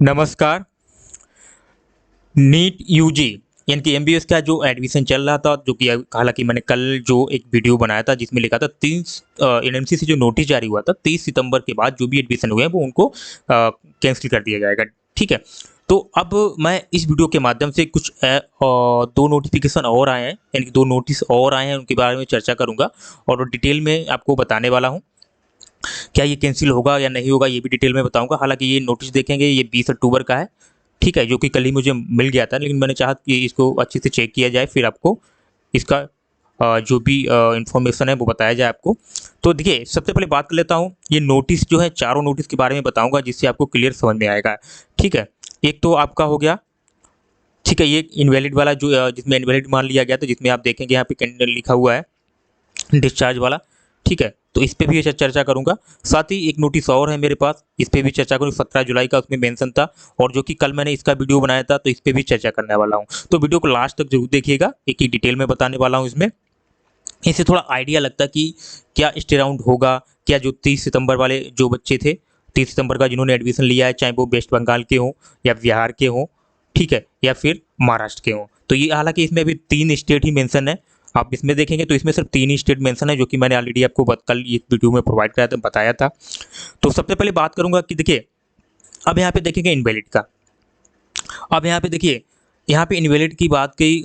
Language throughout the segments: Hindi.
नमस्कार। नीट यूजी यानी कि एमबीबीएस का जो एडमिशन चल रहा था, जो कि हालांकि मैंने कल जो एक वीडियो बनाया था जिसमें लिखा था 30 एनएमसी से जो नोटिस जारी हुआ था 30 सितंबर के बाद जो भी एडमिशन हुए हैं वो उनको कैंसिल कर दिया जाएगा। ठीक है, तो अब मैं इस वीडियो के माध्यम से कुछ दो नोटिफिकेशन और आए हैं, यानी कि दो नोटिस और आए हैं, उनके बारे में चर्चा करूंगा और डिटेल में आपको बताने वाला हूँ। क्या ये कैंसिल होगा या नहीं होगा ये भी डिटेल में बताऊंगा। हालांकि ये नोटिस देखेंगे, ये 20 अक्टूबर का है। ठीक है, जो कि कल ही मुझे मिल गया था, लेकिन मैंने चाहा कि इसको अच्छे से चेक किया जाए, फिर आपको इसका जो भी इंफॉर्मेशन है वो बताया जाए आपको। तो देखिए, सबसे पहले बात कर लेता हूँ, ये नोटिस जो है चारों नोटिस के बारे में बताऊंगा जिससे आपको क्लियर समझ में आएगा। ठीक है, एक तो आपका हो गया, ठीक है, ये इनवैलिड वाला जो जिसमें इनवैलिड मान लिया गया था, जिसमें आप देखेंगे यहाँ पे कैंडल लिखा हुआ है डिस्चार्ज वाला। ठीक है, तो इस पे भी चर्चा करूंगा। साथ ही एक नोटिस और है मेरे पास, इस पे भी चर्चा करूँ, 17 जुलाई का उसमें मेंशन था और जो कि कल मैंने इसका वीडियो बनाया था, तो इस पे भी चर्चा करने वाला हूँ। तो वीडियो को लास्ट तक जरूर देखिएगा, एक ही डिटेल में बताने वाला हूँ इसमें। इससे थोड़ा आइडिया लगता है कि क्या स्टे राउंड होगा, क्या जो 30 सितंबर वाले जो बच्चे थे, 30 सितंबर का जिन्होंने एडमिशन लिया है, चाहे वो वेस्ट बंगाल के हों या बिहार के हों, ठीक है, या फिर महाराष्ट्र के हों। तो ये हालांकि इसमें अभी 3 स्टेट ही मेंशन है। आप इसमें देखेंगे तो इसमें सिर्फ 3 ही स्टेट मेंशन है, जो कि मैंने ऑलरेडी आपको कल ये वीडियो में प्रोवाइड कराया था, बताया था। तो सबसे पहले बात करूंगा कि देखिए, अब यहाँ पे देखेंगे इनवैलिड का। अब यहाँ पे देखिए, यहाँ पे इनवैलिड की बात की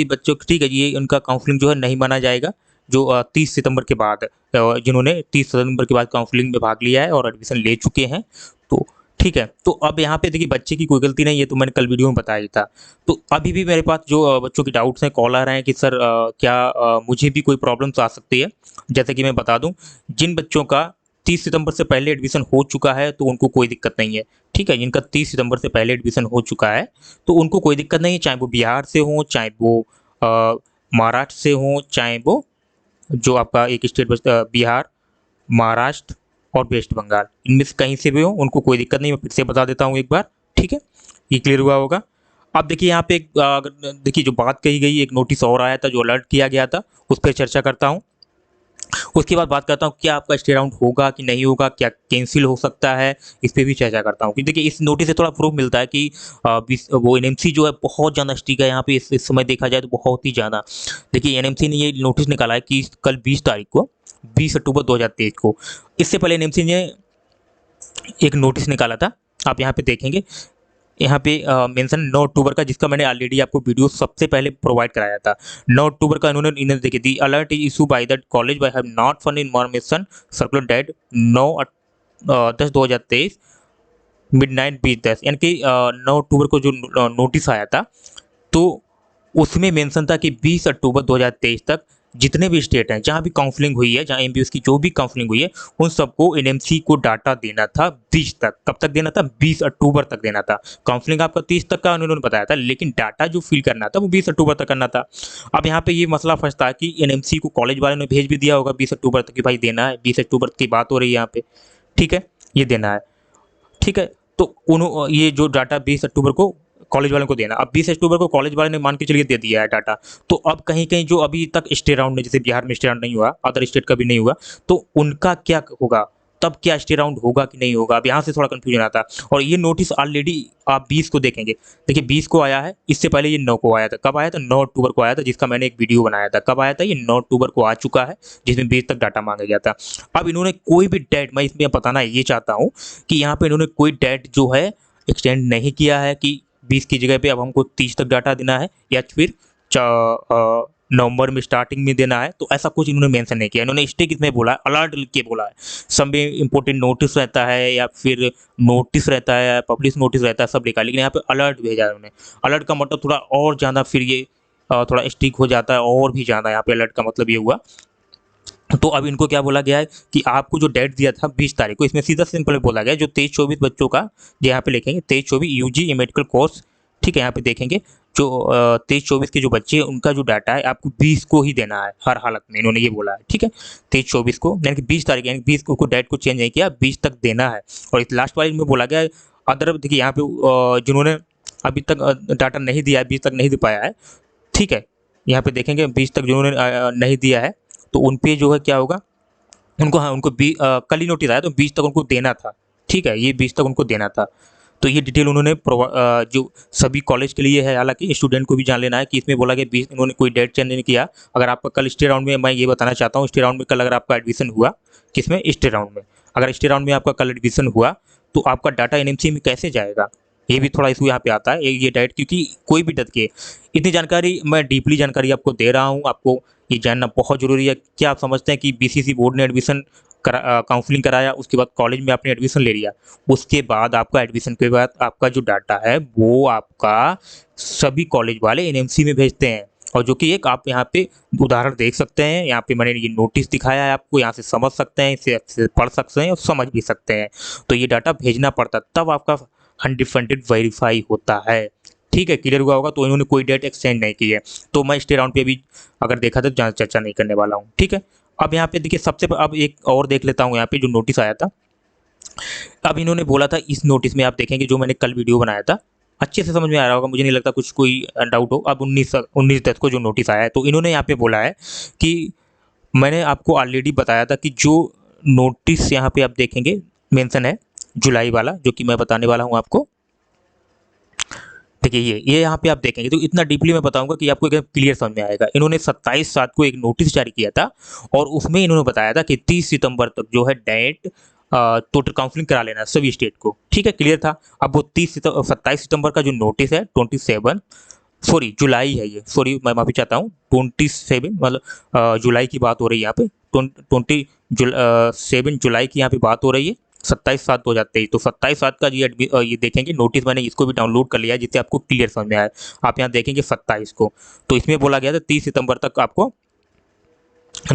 बच्चों की, ठीक है, ये उनका काउंसलिंग जो है नहीं माना जाएगा, जो 30 सितंबर के बाद जिन्होंने 30 सितंबर के बाद काउंसलिंग में भाग लिया है और एडमिशन ले चुके हैं। तो ठीक है, तो अब यहाँ पे देखिए, बच्चे की कोई गलती नहीं है, तो मैंने कल वीडियो में बताया ही था। तो अभी भी मेरे पास जो बच्चों की डाउट्स हैं, कॉल आ रहे हैं कि सर क्या मुझे भी कोई प्रॉब्लम्स आ सकती है। जैसे कि मैं बता दूं, जिन बच्चों का 30 सितंबर से पहले एडमिशन हो चुका है तो उनको कोई दिक्कत नहीं है। ठीक है, जिनका 30 सितंबर से पहले एडमिशन हो चुका है तो उनको कोई दिक्कत नहीं है, चाहे वो बिहार से हो, चाहे वो महाराष्ट्र से हो, चाहे वो जो आपका एक स्टेट बचता बिहार, महाराष्ट्र और वेस्ट बंगाल, इनमें से कहीं से भी हो, उनको कोई दिक्कत नहीं। मैं फिर से बता देता हूँ एक बार, ठीक है, ये क्लियर हुआ होगा। अब देखिए यहाँ पे देखिए जो बात कही गई, एक नोटिस और आया था जो अलर्ट किया गया था, उस पर चर्चा करता हूँ। उसके बाद बात करता हूँ क्या आपका स्टे राउंड होगा कि नहीं होगा, क्या कैंसिल हो सकता है, इस पर भी चर्चा करता हूँ। कि देखिए, इस नोटिस से थोड़ा प्रूफ मिलता है कि वो एनएमसी जो है बहुत ज़्यादा स्ट्रिक्ट है यहाँ पे। इस समय देखा जाए तो बहुत ही ज़्यादा। देखिए, एनएमसी ने ये नोटिस निकाला है कि कल 20 तारीख को, 20 अक्टूबर 2023 को, इससे पहले एनएमसी ने एक नोटिस निकाला था। आप यहाँ पे देखेंगे, यहाँ पे मेंशन 9 अक्टूबर का, जिसका मैंने ऑलरेडी आपको वीडियो सबसे पहले प्रोवाइड कराया था। 9 अक्टूबर का इन्होंने देखिए, the alert is issue by the college by have not fun information circular date 9/10/2023 midnight 20:10, यानी कि 9 अक्टूबर को जो नोटिस आया था, तो उसमें मेंशन था कि 20 अक्टूबर 2023 तक जितने भी स्टेट हैं जहां भी काउंसलिंग हुई है, जहां एमबीबीएस की जो भी काउंसलिंग हुई है, उन सबको एनएमसी को डाटा देना था 20 तक। कब तक देना था? 20 अक्टूबर तक देना था। काउंसलिंग आपका 30 तक का उन्होंने बताया था, लेकिन डाटा जो फिल करना था वो 20 अक्टूबर तक करना था। अब यहाँ पे ये मसला फंसता है कि एनएमसी को कॉलेज वाले ने भेज भी दिया होगा 20 अक्टूबर तक कि भाई देना है, 20 अक्टूबर की बात हो रही है यहाँ पे, ठीक है, ये देना है। ठीक है, तो ये जो डाटा 20 अक्टूबर को कॉलेज वालों को देना, अब 20 अक्टूबर को कॉलेज वाले ने मान के चलिए दे दिया है डाटा, तो अब कहीं कहीं जो अभी तक स्टे राउंड में, जैसे बिहार में स्टे राउंड नहीं हुआ, अदर स्टेट का भी नहीं हुआ, तो उनका क्या होगा, तब क्या स्टे राउंड होगा कि नहीं होगा, अब यहाँ से थोड़ा कंफ्यूजन आता है। और ये नोटिस ऑलरेडी आप 20 को देखेंगे, देखिए 20 को आया है, इससे पहले ये 9 को आया था। कब आया था? 9 अक्टूबर को आया था, जिसका मैंने एक वीडियो बनाया था। कब आया था? ये 9 अक्टूबर को आ चुका है, जिसमें 20 तक डाटा मांगा गया था। अब इन्होंने कोई भी डेट, मैं इसमें बताना ये चाहता हूँ कि यहाँ पे इन्होंने कोई डेट जो है एक्सटेंड नहीं किया है कि 20 की जगह पे अब हमको 30 तक डाटा देना है या फिर नवंबर में स्टार्टिंग में देना है, तो ऐसा कुछ इन्होंने मेंशन नहीं किया। इन्होंने स्टे किसमें बोला है? अलर्ट लिख के बोला है। सब में इंपॉर्टेंट नोटिस रहता है या फिर नोटिस रहता है, पब्लिश नोटिस रहता है, सब लिखा है, लेकिन यहाँ पे अलर्ट भेजा है उन्होंने। अलर्ट का मतलब थोड़ा और ज़्यादा फिर ये थोड़ा स्टिक हो जाता है, और भी ज़्यादा यहाँ पे अलर्ट का मतलब ये हुआ। तो अब इनको क्या बोला गया है कि आपको जो डेट दिया था 20 तारीख को, इसमें सीधा सिंपल बोला गया जो 23-24 बच्चों का, जो यहाँ पे लिखेंगे 23-24 यूजी मेडिकल कोर्स, ठीक है, यहाँ पे देखेंगे जो 23-24 के जो बच्चे हैं उनका जो डाटा है आपको 20 को ही देना है हर हालत में, इन्होंने ये बोला है। ठीक है, 23-24 को, यानी कि 20 तारीख, यानी 20 को डेट को चेंज नहीं किया, 20 तक देना है। और इस लास्ट वाले में बोला गया है अदर, देखिए यहाँ पे जिन्होंने अभी तक डाटा नहीं दिया है, 20 तक नहीं दे पाया है, ठीक है, यहाँ पे देखेंगे 20 तक जिन्होंने नहीं दिया है, तो उन पे जो है क्या होगा, उनको, हाँ, उनको कल ही नोटिस आया तो 20 तक उनको देना था। ठीक है, ये 20 तक उनको देना था। तो ये डिटेल उन्होंने जो सभी कॉलेज के लिए है, हालांकि स्टूडेंट को भी जान लेना है कि इसमें बोला गया 20 उन्होंने कोई डेट चेंज नहीं किया। अगर आपका कल स्टे राउंड में, मैं ये बताना चाहता हूँ, स्टे राउंड में कल अगर आपका एडमिशन हुआ, किसमें, स्टे राउंड में, अगर स्टे राउंड में आपका कल एडमिशन हुआ तो आपका डाटा एनएमसी में कैसे जाएगा, ये भी थोड़ा इशू यहाँ पे आता है ये डाइट, क्योंकि कोई भी डट के इतनी जानकारी, मैं डीपली जानकारी आपको दे रहा हूँ, आपको ये जानना बहुत ज़रूरी है। क्या आप समझते हैं कि बीसीसी बोर्ड ने एडमिशन काउंसलिंग कराया, उसके बाद कॉलेज में आपने एडमिशन ले लिया, उसके बाद आपका एडमिशन के बाद आपका जो डाटा है वो आपका सभी कॉलेज वाले एनएमसी में भेजते हैं। और जो कि एक आप यहाँ पे उदाहरण देख सकते हैं, यहाँ पे मैंने ये नोटिस दिखाया है आपको, यहाँ से समझ सकते हैं, इसे अच्छे से पढ़ सकते हैं और समझ भी सकते हैं। तो ये डाटा भेजना पड़ता है, तब आपका अनडिफेंडेड वेरीफाई होता है। ठीक है, क्लियर हुआ होगा। तो इन्होंने कोई डेट एक्सचेंज नहीं की है, तो मैं स्टे राउंड पे अभी अगर देखा तो ज़्यादा चर्चा नहीं करने वाला हूँ। ठीक है, अब यहाँ पे देखिए अब एक और देख लेता हूँ यहाँ पे जो नोटिस आया था। अब इन्होंने बोला था, इस नोटिस में आप देखेंगे जो मैंने कल वीडियो बनाया था, अच्छे से समझ में आ रहा होगा, मुझे नहीं लगता कुछ कोई डाउट हो। अब 19/10 को जो नोटिस आया है, तो इन्होंने यहाँ पे बोला है कि मैंने आपको ऑलरेडी बताया था कि जो नोटिस यहाँ पे आप देखेंगे मेंशन है जुलाई वाला, जो कि मैं बताने वाला हूँ आपको। देखिए ये यहाँ पे आप देखेंगे तो इतना डीपली मैं बताऊंगा कि आपको एकदम क्लियर समझ में आएगा। इन्होंने 27/7 को एक नोटिस जारी किया था और उसमें इन्होंने बताया था कि 30 सितंबर तक जो है डेट टोटल काउंसलिंग करा लेना सभी स्टेट को। ठीक है, क्लियर था। अब वो 27 सितंबर का जो नोटिस है 27 सॉरी जुलाई है ये, सॉरी मैं माफ़ी चाहता हूँ, 27 मतलब जुलाई की बात हो रही है यहाँ पे, 7 जुलाई की यहाँ पे बात हो रही है। 27/7 हो जाते ही, तो 27/7 का ये देखेंगे नोटिस, मैंने इसको भी डाउनलोड कर लिया है जिससे आपको क्लियर समझ में आए। आप यहाँ देखेंगे 27 को, तो इसमें बोला गया था 30 सितंबर तक आपको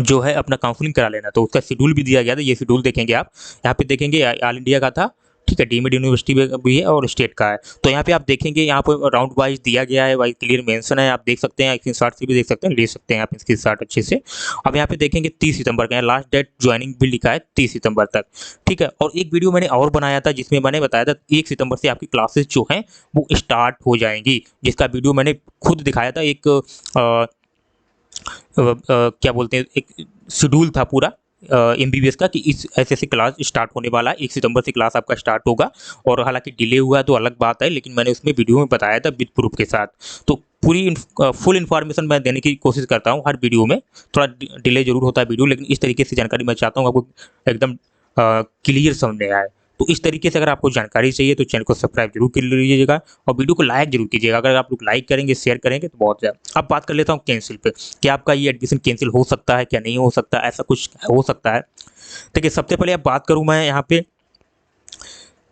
जो है अपना काउंसलिंग करा लेना, तो उसका शेड्यूल भी दिया गया था। ये शेड्यूल देखेंगे आप, यहाँ पे देखेंगे ऑल इंडिया का था, ठीक है, डीम्ड यूनिवर्सिटी भी है और स्टेट का है। तो यहाँ पे आप देखेंगे, यहाँ पर राउंड वाइज दिया गया है, वाइज क्लियर मेंशन है, आप देख सकते हैं, स्क्रीनशॉट से भी देख सकते हैं, ले सकते हैं आप स्क्रीनशॉट अच्छे से। अब यहाँ पे देखेंगे 30 सितंबर का लास्ट डेट ज्वाइनिंग भी लिखा है 30 सितंबर तक। ठीक है, और एक वीडियो मैंने और बनाया था जिसमें मैंने बताया था 1 सितंबर से आपकी क्लासेस जो हैं वो स्टार्ट हो जाएंगी, जिसका वीडियो मैंने खुद दिखाया था। एक क्या बोलते हैं, एक शेड्यूल था पूरा एमबीबीएस का कि इस ऐसे क्लास स्टार्ट होने वाला है, 1 सितंबर से क्लास आपका स्टार्ट होगा। और हालांकि डिले हुआ है तो अलग बात है, लेकिन मैंने उसमें वीडियो में बताया था विद प्रूफ के साथ। तो पूरी फुल इन्फॉर्मेशन मैं देने की कोशिश करता हूँ हर वीडियो में, थोड़ा डिले जरूर होता है वीडियो, लेकिन इस तरीके से जानकारी मैं चाहता हूँ आपको एकदम क्लियर समझ में आए। तो इस तरीके से अगर आपको जानकारी चाहिए तो चैनल को सब्सक्राइब जरूर कर लीजिएगा और वीडियो को लाइक जरूर कीजिएगा। अगर आप लोग लाइक करेंगे, शेयर करेंगे तो बहुत ज़्यादा। अब बात कर लेता हूँ कैंसिल पे, क्या आपका ये एडमिशन कैंसिल हो सकता है, क्या नहीं हो सकता, ऐसा कुछ हो सकता है। देखिए, सबसे पहले आप बात करूँ मैं यहाँ पे,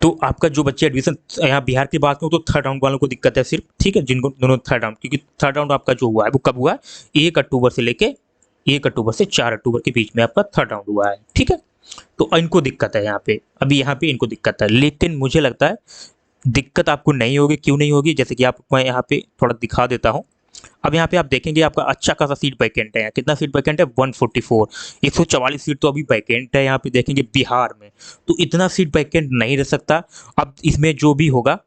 तो आपका जो बच्चे एडमिशन यहाँ बिहार की बात करूँ तो थर्ड राउंड वालों को दिक्कत है सिर्फ। ठीक है, जिनको दोनों थर्ड राउंड, क्योंकि थर्ड राउंड आपका जो हुआ है वो कब हुआ है, 1 अक्टूबर से लेके 1 अक्टूबर से 4 अक्टूबर के बीच में आपका थर्ड राउंड हुआ है। ठीक है, तो इनको दिक्कत है यहाँ पे, अभी यहाँ पे इनको दिक्कत है, लेकिन मुझे लगता है दिक्कत आपको नहीं होगी। क्यों नहीं होगी, जैसे कि आप मैं यहाँ पे थोड़ा दिखा देता हूँ। अब यहाँ पे आप देखेंगे आपका अच्छा खासा सीट वैकेंट है, कितना सीट वैकेंट है, 144, 144 सीट तो अभी वैकेंट है यहाँ पे देखेंगे बिहार में। तो इतना सीट वैकेंट नहीं रह सकता। अब इसमें जो भी होगा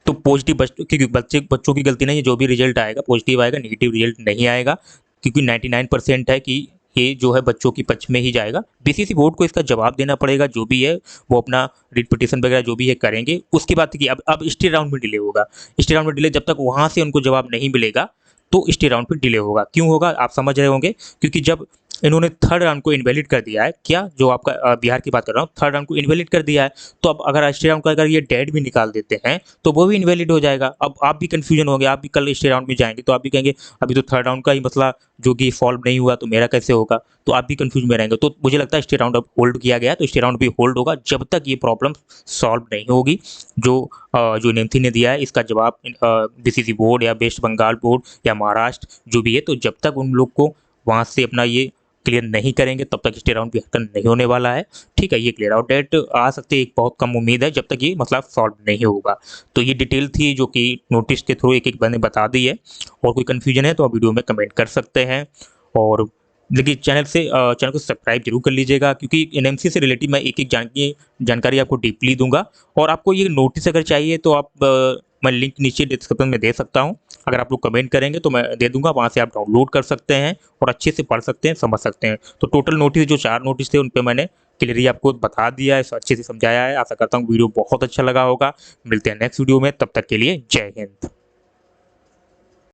तो पॉजिटिव, क्योंकि बच्चों की गलती नहीं है, जो भी रिजल्ट आएगा पॉजिटिव आएगा, नेगेटिव रिजल्ट नहीं आएगा, क्योंकि 99% है कि ये जो है बच्चों की पक्ष में ही जाएगा। बीसीसी बोर्ड को इसका जवाब देना पड़ेगा, जो भी है वो अपना रिट पिटिशन वगैरह जो भी है करेंगे। उसके बाद कि अब स्टे राउंड में डिले होगा, स्टे राउंड में डिले, जब तक वहाँ से उनको जवाब नहीं मिलेगा तो स्टे राउंड पे डिले होगा। क्यों होगा आप समझ रहे होंगे, क्योंकि जब इन्होंने थर्ड राउंड को इनवैलिड कर दिया है, क्या जो आपका बिहार की बात कर रहा हूँ, थर्ड राउंड को इनवैलिड कर दिया है, तो अब अगर स्टे राउंड का अगर ये डेट भी निकाल देते हैं तो वो भी इनवैलिड हो जाएगा। अब आप भी कंफ्यूजन होंगे, आप भी कल स्टे राउंड में जाएंगे तो आप भी कहेंगे अभी तो थर्ड राउंड का ही मसला जो कि सॉल्व नहीं हुआ तो मेरा कैसे होगा, तो आप भी कंफ्यूज में रहेंगे। तो मुझे लगता है स्टे राउंड अब होल्ड किया गया है, तो स्टे राउंड भी होल्ड होगा जब तक ये प्रॉब्लम सॉल्व नहीं होगी। जो नेमथी ने दिया है इसका जवाब बीसीसी बोर्ड या वेस्ट बंगाल बोर्ड या महाराष्ट्र जो भी है, तो जब तक उन लोग को वहाँ से अपना ये क्लियर नहीं करेंगे तब तक स्टे राउंड भी खत्म नहीं होने वाला है। ठीक है, ये क्लियर आउट डेट आ सकती है, एक बहुत कम उम्मीद है जब तक ये मसला सॉल्व नहीं होगा। तो ये डिटेल थी जो कि नोटिस के थ्रू एक एक मैंने बता दी है, और कोई कन्फ्यूजन है तो आप वीडियो में कमेंट कर सकते हैं। और देखिए चैनल को सब्सक्राइब जरूर कर लीजिएगा, क्योंकि एनएमसी से रिलेटेड मैं एक एक जानकारी आपको डीपली दूंगा। और आपको ये नोटिस अगर चाहिए तो आप मैं लिंक नीचे डिस्क्रिप्शन में दे सकता हूँ, अगर आप लोग कमेंट करेंगे तो मैं दे दूंगा, वहाँ से आप डाउनलोड कर सकते हैं और अच्छे से पढ़ सकते हैं, समझ सकते हैं। तो टोटल नोटिस जो 4 नोटिस थे उन पर मैंने क्लियरली आपको बता दिया है, अच्छे से समझाया है। आशा करता हूँ वीडियो बहुत अच्छा लगा होगा। मिलते हैं नेक्स्ट वीडियो में, तब तक के लिए जय हिंद।